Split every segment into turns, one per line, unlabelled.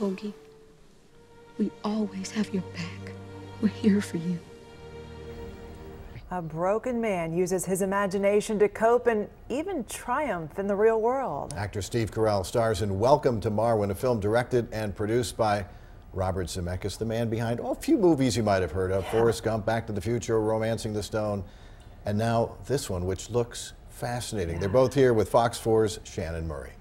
Hoagie. We always have your back. We're here for you.
A broken man uses his imagination to cope and even triumph in the real world.
Actor Steve Carell stars in Welcome to Marwen, a film directed and produced by Robert Zemeckis, the man behind a few movies you might have heard of: Forrest Gump, Back to the Future, Romancing the Stone, and now this one, which looks fascinating. They're both here with Fox 4's Shannon Murray.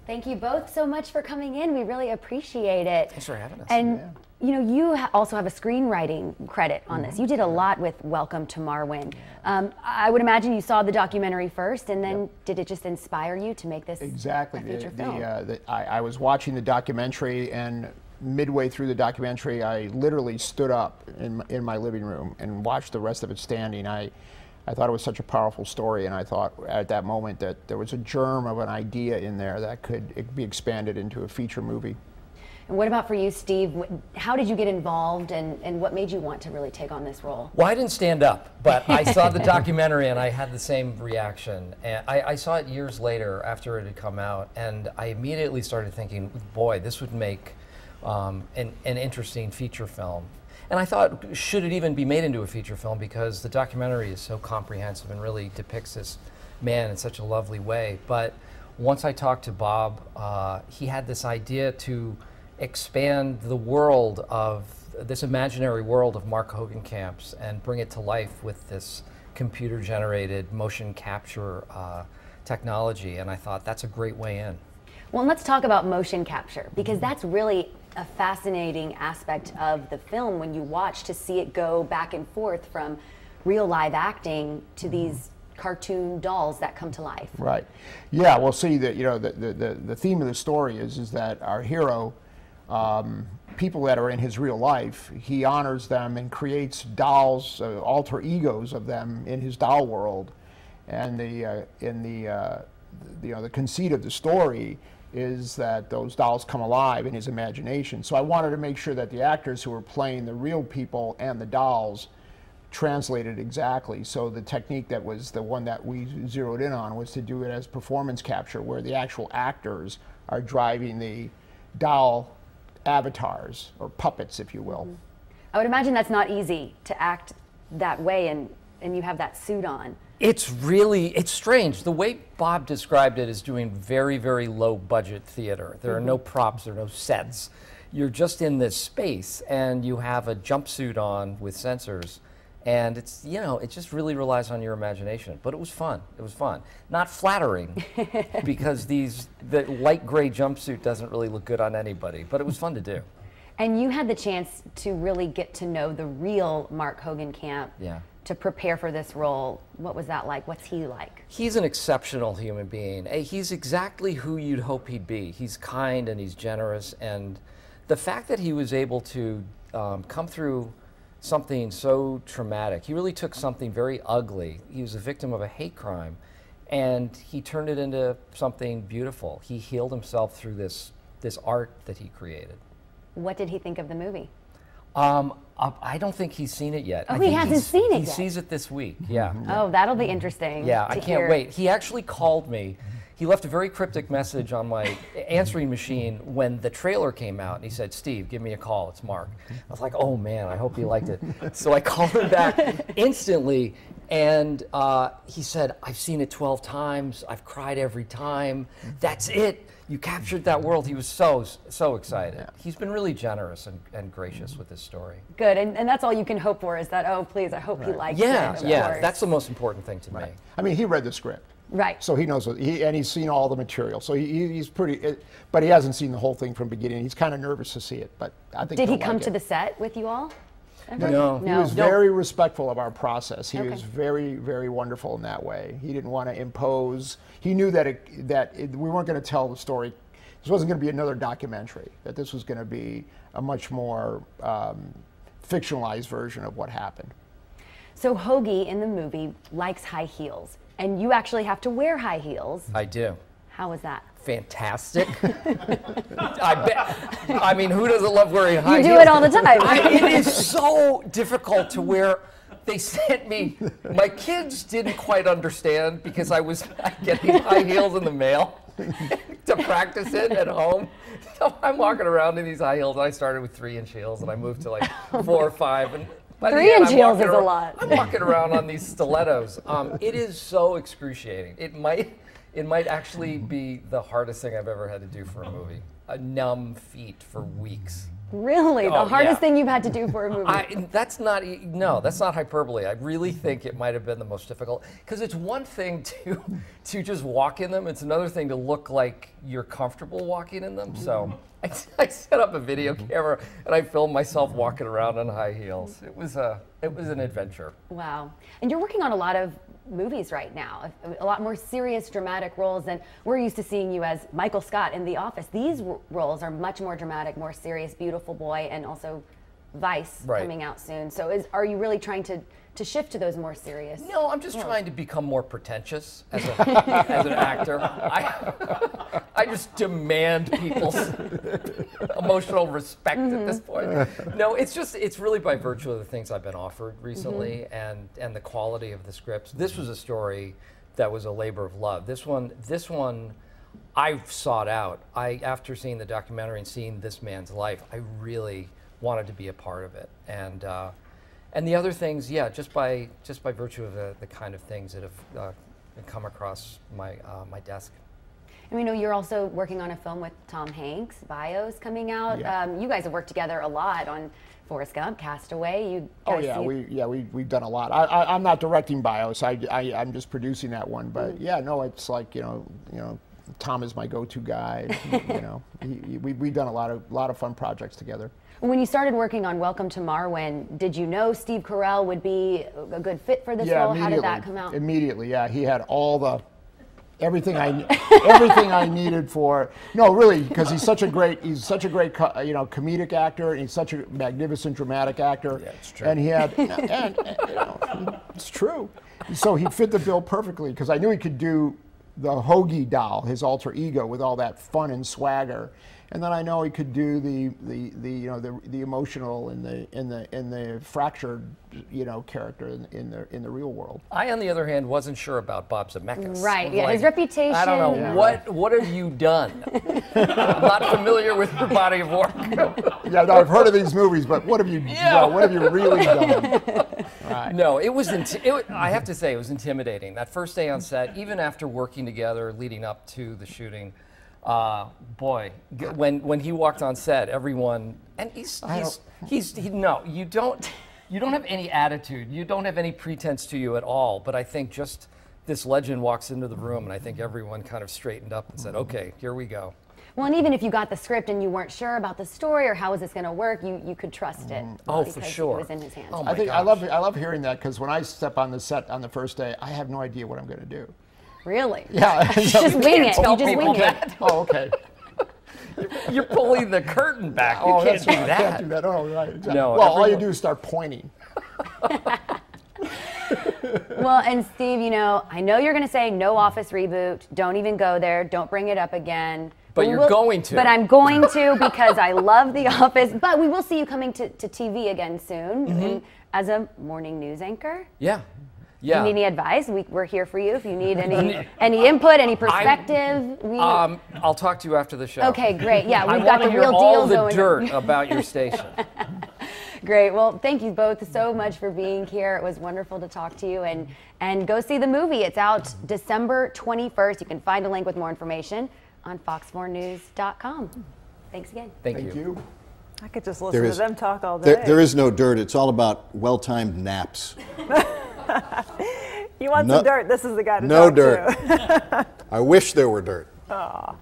Thank you both so much for coming in. We really appreciate it.
Thanks for having us.
And you know, you also have a screenwriting credit on this. You did a lot with Welcome to Marwen. I would imagine you saw the documentary first, and then did it just inspire you to make this
exactly
a feature film?
I was watching the documentary, and midway through the documentary, I literally stood up in my living room and watched the rest of it standing. I thought it was such a powerful story, and I thought at that moment that there was a germ of an idea in there that could be expanded into a feature movie.
And what about for you, Steve? How did you get involved, and what made you want to really take on this role?
Well, I didn't stand up, but I saw the documentary and I had the same reaction. And I saw it years later after it had come out, and I immediately started thinking, boy, this would make an interesting feature film. And I thought, should it even be made into a feature film, because the documentary is so comprehensive and really depicts this man in such a lovely way. But once I talked to Bob, he had this idea to expand the world of this imaginary world of Mark Hogan camps and bring it to life with this computer-generated motion capture technology. And I thought that's a great way in.
Well, let's talk about motion capture, because that's really a fascinating aspect of the film when you watch, to see it go back and forth from real live acting to these cartoon dolls that come to life.
Right. Yeah. Well, see, the theme of the story is that our hero, people that are in his real life, he honors them and creates dolls, alter egos of them in his doll world, and the conceit of the story is that those dolls come alive in his imagination. So I wanted to make sure that the actors who were playing the real people and the dolls translated exactly. So the technique that was the one that we zeroed in on was to do it as performance capture, where the actual actors are driving the doll avatars, or puppets, if you will.
I would imagine that's not easy to act that way, and you have that suit on.
It's strange. The way Bob described it is doing very, very low budget theater. There are no props, there are no sets. You're just in this space, and you have a jumpsuit on with sensors, and it's, you know, it just really relies on your imagination. But it was fun. It was fun. Not flattering, because the light gray jumpsuit doesn't really look good on anybody, but it was fun to do.
And you had the chance to really get to know the real Mark Hogan camp.
Yeah.
To prepare for this role. What was that like? What's he like?
He's an exceptional human being. He's exactly who you'd hope he'd be. He's kind and he's generous, and the fact that he was able to come through something so traumatic, he really took something very ugly. He was a victim of a hate crime, and he turned it into something beautiful. He healed himself through this art that he created.
What did he think of the movie?
I don't think he's seen it yet.
Oh, he hasn't seen it yet?
He sees it this week, yeah.
Oh, that'll be interesting.
Yeah, I can't wait. He actually called me. He left a very cryptic message on my answering machine when the trailer came out, and he said, "Steve, give me a call, it's Mark." I was like, oh man, I hope you liked it. So I called him back instantly, and he said, "I've seen it 12 times, I've cried every time, that's it. You captured that world." He was so excited. Yeah. He's been really generous and gracious with this story.
Good, and that's all you can hope for, is that, oh please, I hope he likes it.
Yeah, that's the most important thing to me.
I mean, he read the script.
Right.
So he knows, and he's seen all the material. So he's pretty, but he hasn't seen the whole thing from beginning. He's kind of nervous to see it, but I think
Did he come to the set with you all?
No.
He was very respectful of our process. He was very, very wonderful in that way. He didn't want to impose. He knew that we weren't going to tell the story. This wasn't going to be another documentary, that this was going to be a much more fictionalized version of what happened.
So Hoagie in the movie likes high heels, and you actually have to wear high heels.
I do.
How was that?
Fantastic. I bet. I mean, who doesn't love wearing high heels?
You do it all the time.
It is so difficult to wear. They sent me, my kids didn't quite understand because I was getting high heels in the mail. to practice it at home. So I'm walking around in these high heels. I started with 3-inch heels, and I moved to like 4 or 5. And by the end,
3-inch heels is a lot.
I'm walking around on these stilettos. It is so excruciating. It might actually be the hardest thing I've ever had to do for a movie. Numb feet for weeks.
Really? The hardest thing you've had to do for a movie?
That's not hyperbole. I really think it might have been the most difficult, because it's one thing to just walk in them. It's another thing to look like you're comfortable walking in them. So I set up a video camera and I filmed myself walking around in high heels. It was an adventure.
Wow. And you're working on a lot of movies right now, a lot more serious, dramatic roles than we're used to seeing you as Michael Scott in The Office. These roles are much more dramatic, more serious, Beautiful Boy, and also Vice coming out soon. So are you really trying to shift to those more serious?
No, I'm just trying to become more pretentious as an actor. I just demand people's emotional respect at this point. No, it's really by virtue of the things I've been offered recently and the quality of the scripts. This was a story that was a labor of love. This one I sought out. After seeing the documentary and seeing this man's life, I really wanted to be a part of it. And the other things, just by virtue of the kind of things that have come across my desk.
And we know you're also working on a film with Tom Hanks, Bios, coming out.
Yeah.
You guys have worked together a lot on Forrest Gump, Castaway.
We've done a lot. I'm not directing Bios. I'm just producing that one. But it's like Tom is my go-to guy. We've done a lot of fun projects together.
When you started working on Welcome to Marwen, did you know Steve Carell would be a good fit for this role? How did that come out?
Immediately, yeah. He had everything I needed for. No, really, because he's such a great comedic actor, and he's such a magnificent dramatic actor.
Yeah, it's true.
And he had, it's true. So he fit the bill perfectly, because I knew he could do the Hoagie doll, his alter ego, with all that fun and swagger. And then I know he could do the emotional and the fractured character in the real world.
I, on the other hand, wasn't sure about Bob Zemeckis.
Right. Yeah. His reputation.
I don't know what have you done. I'm not familiar with your body of work.
Yeah, no, I've heard of these movies, but what have you really done? Right.
No, I have to say it was intimidating. That first day on set, even after working together leading up to the shooting. When he walked on set, everyone, and you don't have any attitude, you don't have any pretense to you at all. But I think just this legend walks into the room, and I think everyone kind of straightened up and said, "Okay, here we go."
Well, and even if you got the script and you weren't sure about the story or how is this going to work, you could trust it.
Oh, for sure.
It was in his hands.
Oh,
I love hearing that, because when I step on the set on the first day, I have no idea what I'm going to do.
Really?
Yeah.
You just wing it. You just wing
that.
it.
Oh, okay.
You're pulling the curtain back. You can't do that.
Can't do that. Oh, right. Exactly.
No,
well, all you do is start pointing.
Well, and Steve, I know you're going to say no Office reboot. Don't even go there. Don't bring it up again.
But you're going to.
But I'm going to, because I love The Office. But we will see you coming to TV again soon as a morning news anchor.
Yeah.
If you need any advice, we're here for you. If you need any input, any perspective.
I'll talk to you after the show.
Okay, great. Yeah, we've
got
the
hear
real
all
deal
the dirt about your station.
Great. Well, thank you both so much for being here. It was wonderful to talk to you. And go see the movie. It's out December 21st. You can find a link with more information on fox4news.com. Thanks again.
Thank you.
I could just listen to them talk all day.
There is no dirt. It's all about well-timed naps.
You want some dirt? This is the guy to
no
talk
dirt.
to.
I wish there were dirt.
Aw.